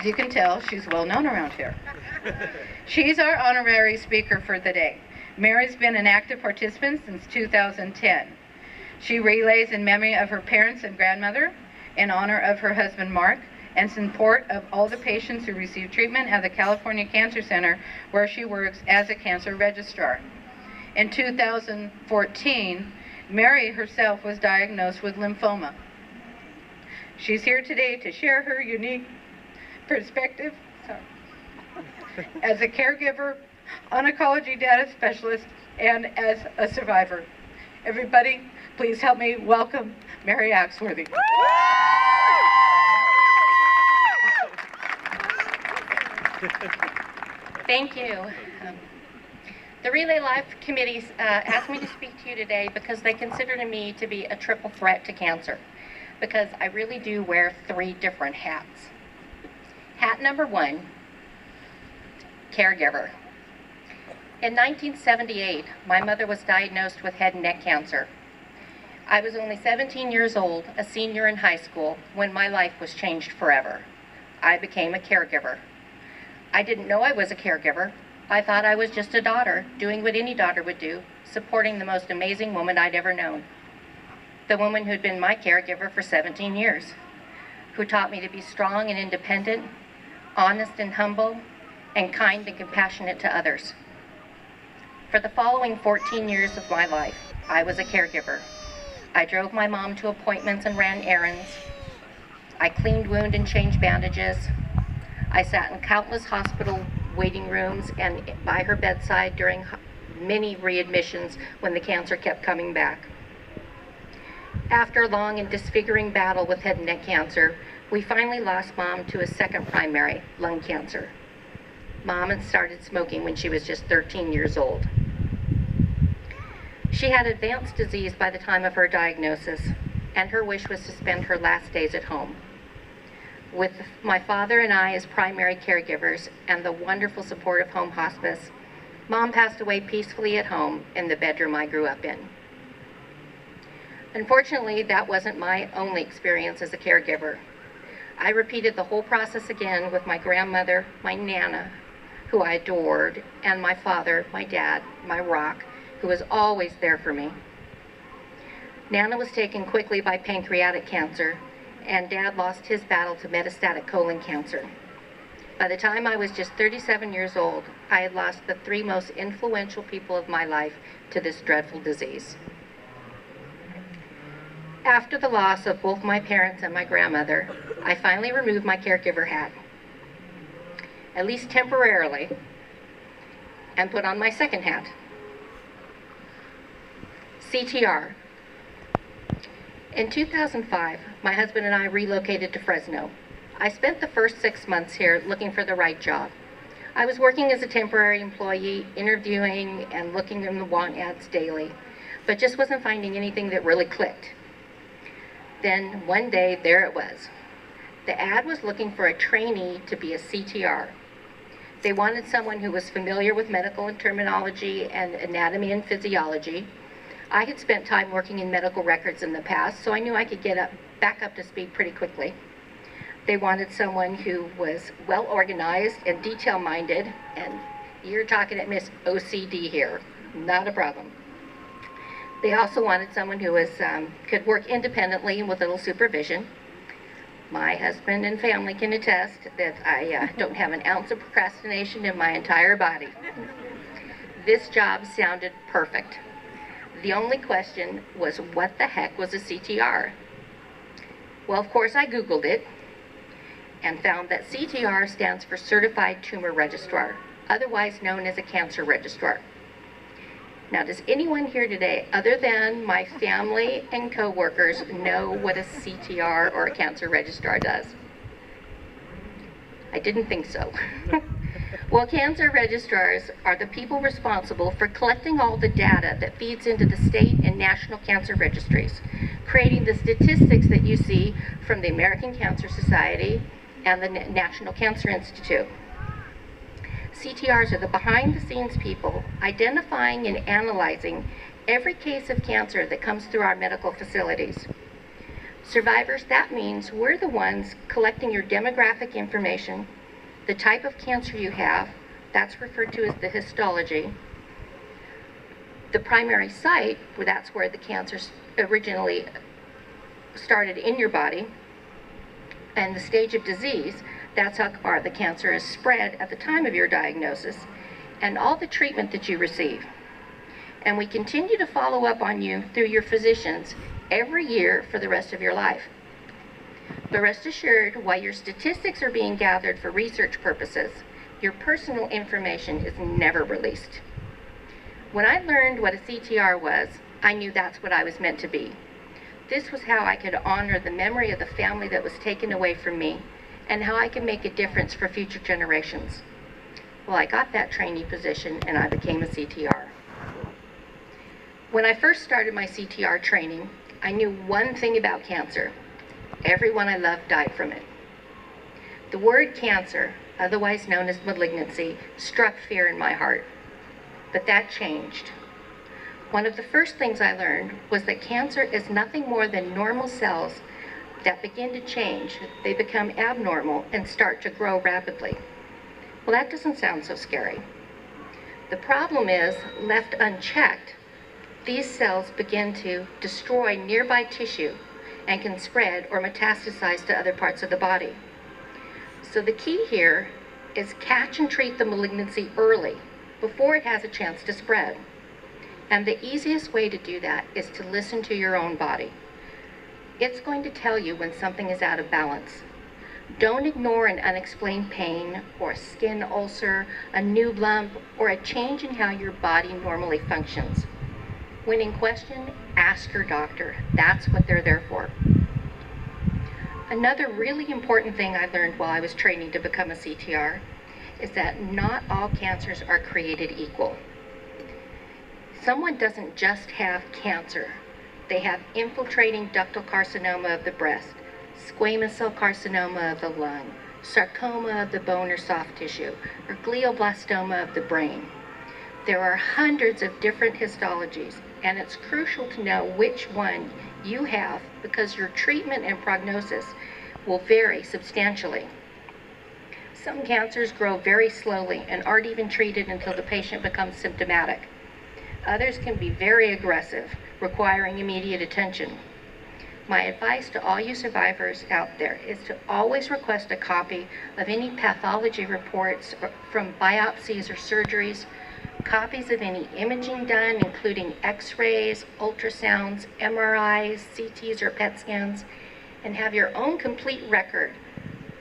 you can tell, she's well known around here. She's our honorary speaker for the day. Mary's been an active participant since 2010. She relays in memory of her parents and grandmother, in honor of her husband Mark, and support of all the patients who receive treatment at the California Cancer Center, where she works as a cancer registrar. In 2014, Mary herself was diagnosed with lymphoma. She's here today to share her unique perspective as a caregiver, oncology data specialist, and as a survivor. Everybody, please help me welcome Mary Axworthy. Thank you. The Relay Life Committee asked me to speak to you today because they consider me to be a triple threat to cancer, because I really do wear 3 different hats. Hat number 1, caregiver. In 1978, my mother was diagnosed with head and neck cancer. I was only 17 years old, a senior in high school, when my life was changed forever. I became a caregiver. I didn't know I was a caregiver. I thought I was just a daughter, doing what any daughter would do, supporting the most amazing woman I'd ever known. The woman who'd been my caregiver for 17 years, who taught me to be strong and independent, honest and humble, and kind and compassionate to others. For the following 14 years of my life, I was a caregiver. I drove my mom to appointments and ran errands. I cleaned wound and changed bandages. I sat in countless hospital waiting rooms and by her bedside during many readmissions when the cancer kept coming back. After a long and disfiguring battle with head and neck cancer, we finally lost Mom to a second primary, lung cancer. Mom had started smoking when she was just 13 years old. She had advanced disease by the time of her diagnosis, and her wish was to spend her last days at home. With my father and I as primary caregivers and the wonderful support of home hospice, Mom passed away peacefully at home in the bedroom I grew up in. Unfortunately, that wasn't my only experience as a caregiver. I repeated the whole process again with my grandmother, my Nana, who I adored, and my father, my dad, my rock, who was always there for me. Nana was taken quickly by pancreatic cancer, and Dad lost his battle to metastatic colon cancer. By the time I was just 37 years old, I had lost the 3 most influential people of my life to this dreadful disease. After the loss of both my parents and my grandmother, I finally removed my caregiver hat, at least temporarily, and put on my second hat, CTR. In 2005, my husband and I relocated to Fresno. I spent the first 6 months here looking for the right job. I was working as a temporary employee, interviewing and looking in the want ads daily, but just wasn't finding anything that really clicked. Then one day, there it was. The ad was looking for a trainee to be a CTR. They wanted someone who was familiar with medical and terminology and anatomy and physiology. I had spent time working in medical records in the past, so I knew I could get back up to speed pretty quickly. They wanted someone who was well organized and detail-minded, and you're talking at Miss OCD here, not a problem. They also wanted someone who could work independently and with little supervision. My husband and family can attest that I don't have an ounce of procrastination in my entire body. This job sounded perfect. The only question was, what the heck was a CTR? Well, of course, I Googled it and found that CTR stands for Certified Tumor Registrar, otherwise known as a cancer registrar. Now, does anyone here today, other than my family and coworkers, know what a CTR or a cancer registrar does? I didn't think so. Well, cancer registrars are the people responsible for collecting all the data that feeds into the state and national cancer registries, creating the statistics that you see from the American Cancer Society and the National Cancer Institute. CTRs are the behind-the-scenes people identifying and analyzing every case of cancer that comes through our medical facilities. Survivors, that means we're the ones collecting your demographic information, the type of cancer you have, that's referred to as the histology, the primary site, that's where the cancer originally started in your body, and the stage of disease, that's how far the cancer is spread at the time of your diagnosis, and all the treatment that you receive. And we continue to follow up on you through your physicians every year for the rest of your life. But rest assured, while your statistics are being gathered for research purposes, your personal information is never released. When I learned what a CTR was, I knew that's what I was meant to be. This was how I could honor the memory of the family that was taken away from me, and how I could make a difference for future generations. Well, I got that trainee position and I became a CTR. When I first started my CTR training, I knew one thing about cancer. Everyone I loved died from it. The word cancer, otherwise known as malignancy, struck fear in my heart. But that changed. One of the first things I learned was that cancer is nothing more than normal cells that begin to change. They become abnormal and start to grow rapidly. Well, that doesn't sound so scary. The problem is, left unchecked, these cells begin to destroy nearby tissue and can spread or metastasize to other parts of the body. So the key here is catch and treat the malignancy early, before it has a chance to spread. And the easiest way to do that is to listen to your own body. It's going to tell you when something is out of balance. Don't ignore an unexplained pain or a skin ulcer, a new lump, or a change in how your body normally functions. When in question, ask your doctor. That's what they're there for. Another really important thing I learned while I was training to become a CTR is that not all cancers are created equal. Someone doesn't just have cancer. They have infiltrating ductal carcinoma of the breast, squamous cell carcinoma of the lung, sarcoma of the bone or soft tissue, or glioblastoma of the brain. There are hundreds of different histologies, and it's crucial to know which one you have because your treatment and prognosis will vary substantially. Some cancers grow very slowly and aren't even treated until the patient becomes symptomatic. Others can be very aggressive, requiring immediate attention. My advice to all you survivors out there is to always request a copy of any pathology reports from biopsies or surgeries, copies of any imaging done, including x-rays, ultrasounds, MRIs, CTs, or PET scans, and have your own complete record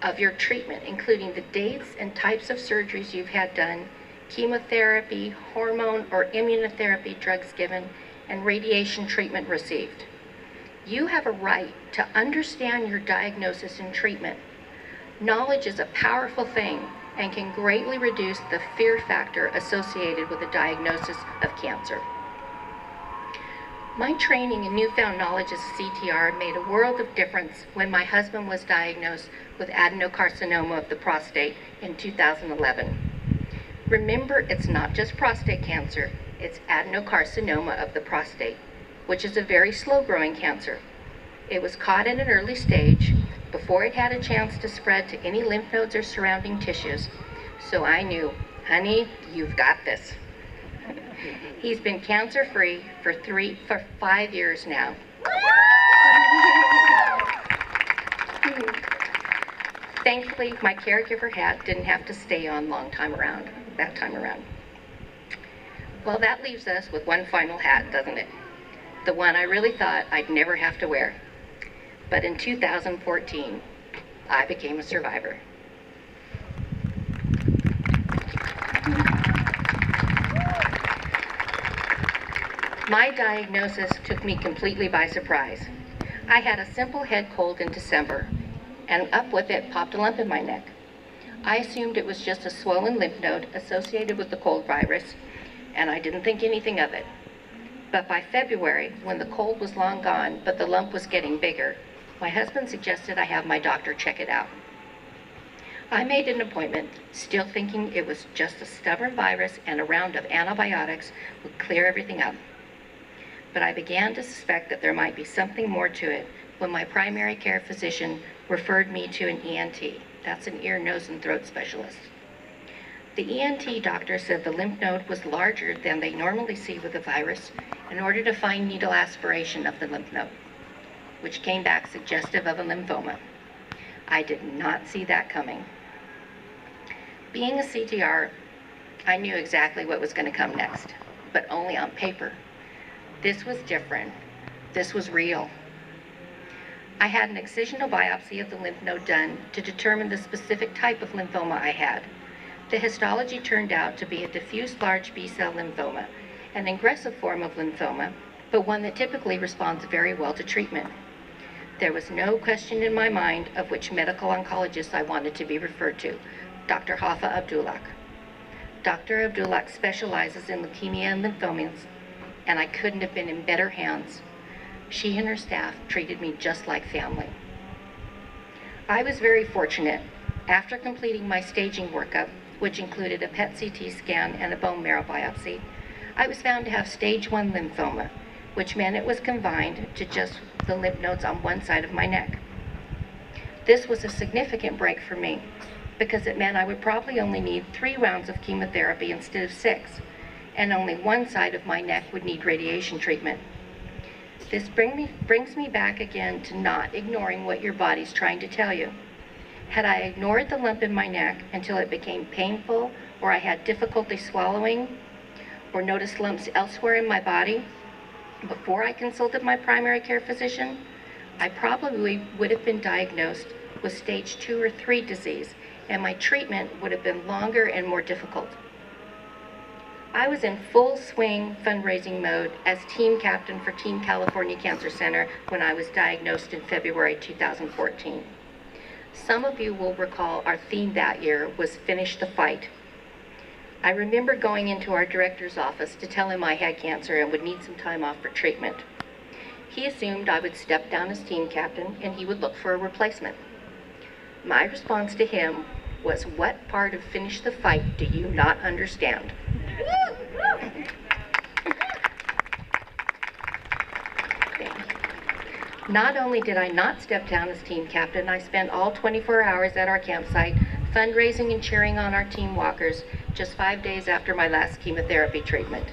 of your treatment, including the dates and types of surgeries you've had done, chemotherapy, hormone or immunotherapy drugs given, and radiation treatment received. You have a right to understand your diagnosis and treatment. Knowledge is a powerful thing and can greatly reduce the fear factor associated with a diagnosis of cancer. My training and newfound knowledge as a CTR made a world of difference when my husband was diagnosed with adenocarcinoma of the prostate in 2011. Remember, it's not just prostate cancer, it's adenocarcinoma of the prostate, which is a very slow-growing cancer. It was caught at an early stage before it had a chance to spread to any lymph nodes or surrounding tissues. So I knew, honey, you've got this. He's been cancer-free for 5 years now. Thankfully, my caregiver hat didn't have to stay on that time around. Well, that leaves us with one final hat, doesn't it? The one I really thought I'd never have to wear. But in 2014, I became a survivor. My diagnosis took me completely by surprise. I had a simple head cold in December, and up with it popped a lump in my neck. I assumed it was just a swollen lymph node associated with the cold virus, and I didn't think anything of it. But by February, when the cold was long gone, but the lump was getting bigger, my husband suggested I have my doctor check it out. I made an appointment, still thinking it was just a stubborn virus and a round of antibiotics would clear everything up. But I began to suspect that there might be something more to it when my primary care physician referred me to an ENT. That's an ear, nose, and throat specialist. The ENT doctor said the lymph node was larger than they normally see with the virus in order to find needle aspiration of the lymph node, which came back suggestive of a lymphoma. I did not see that coming. Being a CTR, I knew exactly what was going to come next, but only on paper. This was different. This was real. I had an excisional biopsy of the lymph node done to determine the specific type of lymphoma I had. The histology turned out to be a diffuse large B-cell lymphoma, an aggressive form of lymphoma, but one that typically responds very well to treatment. There was no question in my mind of which medical oncologist I wanted to be referred to, Dr. Haffa Abdullah. Dr. Abdullah specializes in leukemia and lymphomas, and I couldn't have been in better hands. She and her staff treated me just like family. I was very fortunate. After completing my staging workup, which included a PET CT scan and a bone marrow biopsy, I was found to have stage 1 lymphoma, which meant it was confined to just the lymph nodes on one side of my neck. This was a significant break for me because it meant I would probably only need 3 rounds of chemotherapy instead of 6, and only one side of my neck would need radiation treatment. This brings me back again to not ignoring what your body's trying to tell you. Had I ignored the lump in my neck until it became painful, or I had difficulty swallowing, or noticed lumps elsewhere in my body before I consulted my primary care physician, I probably would have been diagnosed with stage 2 or 3 disease, and my treatment would have been longer and more difficult. I was in full swing fundraising mode as team captain for Team California Cancer Center when I was diagnosed in February 2014. Some of you will recall our theme that year was Finish the Fight. I remember going into our director's office to tell him I had cancer and would need some time off for treatment. He assumed I would step down as team captain and he would look for a replacement. My response to him was, "What part of Finish the Fight do you not understand?" Not only did I not step down as team captain, I spent all 24 hours at our campsite fundraising and cheering on our team walkers just 5 days after my last chemotherapy treatment.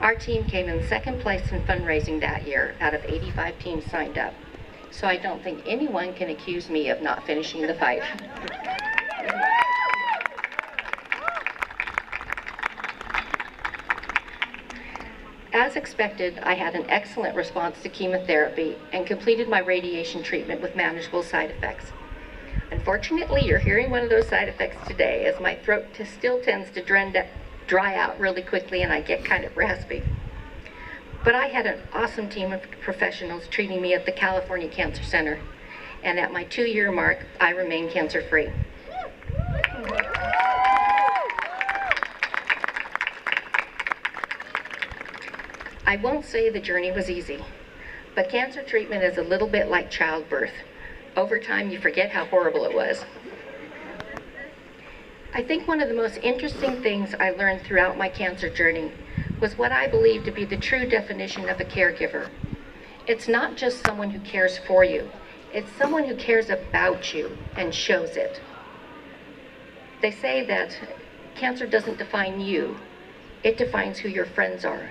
Our team came in 2nd place in fundraising that year out of 85 teams signed up. So I don't think anyone can accuse me of not finishing the fight. As expected, I had an excellent response to chemotherapy and completed my radiation treatment with manageable side effects. Unfortunately, you're hearing one of those side effects today, as my throat still tends to dry out really quickly and I get kind of raspy. But I had an awesome team of professionals treating me at the California Cancer Center, and at my 2-year mark, I remain cancer-free. I won't say the journey was easy, but cancer treatment is a little bit like childbirth. Over time, you forget how horrible it was. I think one of the most interesting things I learned throughout my cancer journey was what I believe to be the true definition of a caregiver. It's not just someone who cares for you, it's someone who cares about you and shows it. They say that cancer doesn't define you, it defines who your friends are.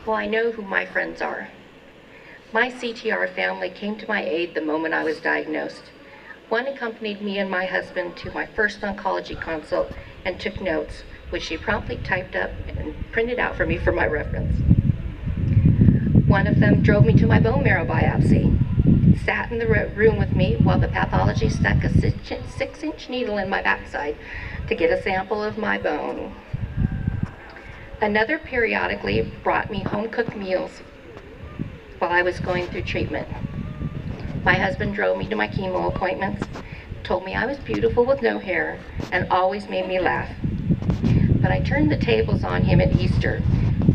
Well, I know who my friends are. My CTR family came to my aid the moment I was diagnosed. One accompanied me and my husband to my first oncology consult and took notes, which she promptly typed up and printed out for me for my reference. One of them drove me to my bone marrow biopsy, sat in the room with me while the pathologist stuck a 6-inch needle in my backside to get a sample of my bone. Another periodically brought me home-cooked meals while I was going through treatment. My husband drove me to my chemo appointments, told me I was beautiful with no hair, and always made me laugh. But I turned the tables on him at Easter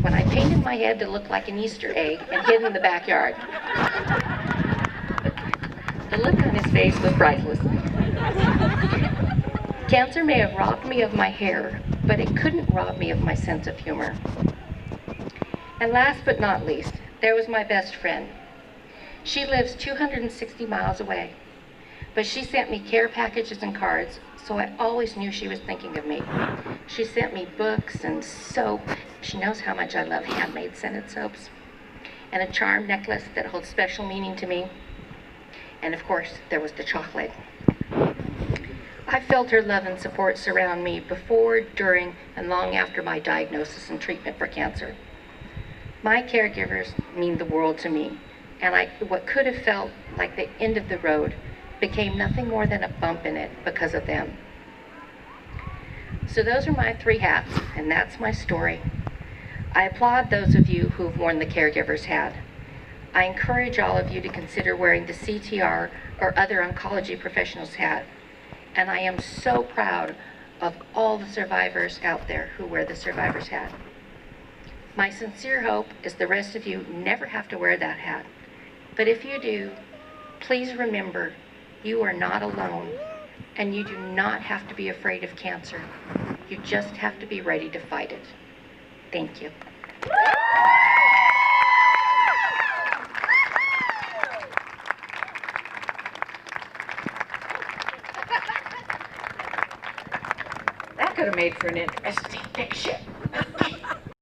when I painted my head to look like an Easter egg and hid in the backyard. The look on his face was priceless. Cancer may have robbed me of my hair, but it couldn't rob me of my sense of humor. And last but not least, there was my best friend. She lives 260 miles away, but she sent me care packages and cards, so I always knew she was thinking of me. She sent me books and soap. She knows how much I love handmade scented soaps. And a charm necklace that holds special meaning to me. And of course, there was the chocolate. I felt her love and support surround me before, during, and long after my diagnosis and treatment for cancer. My caregivers mean the world to me, and what could have felt like the end of the road became nothing more than a bump in it because of them. So those are my 3 hats, and that's my story. I applaud those of you who've worn the caregiver's hat. I encourage all of you to consider wearing the CTR or other oncology professional's hat. And I am so proud of all the survivors out there who wear the survivor's hat. My sincere hope is the rest of you never have to wear that hat. But if you do, please remember you are not alone, and you do not have to be afraid of cancer. You just have to be ready to fight it. Thank you. That could have made for an interesting picture.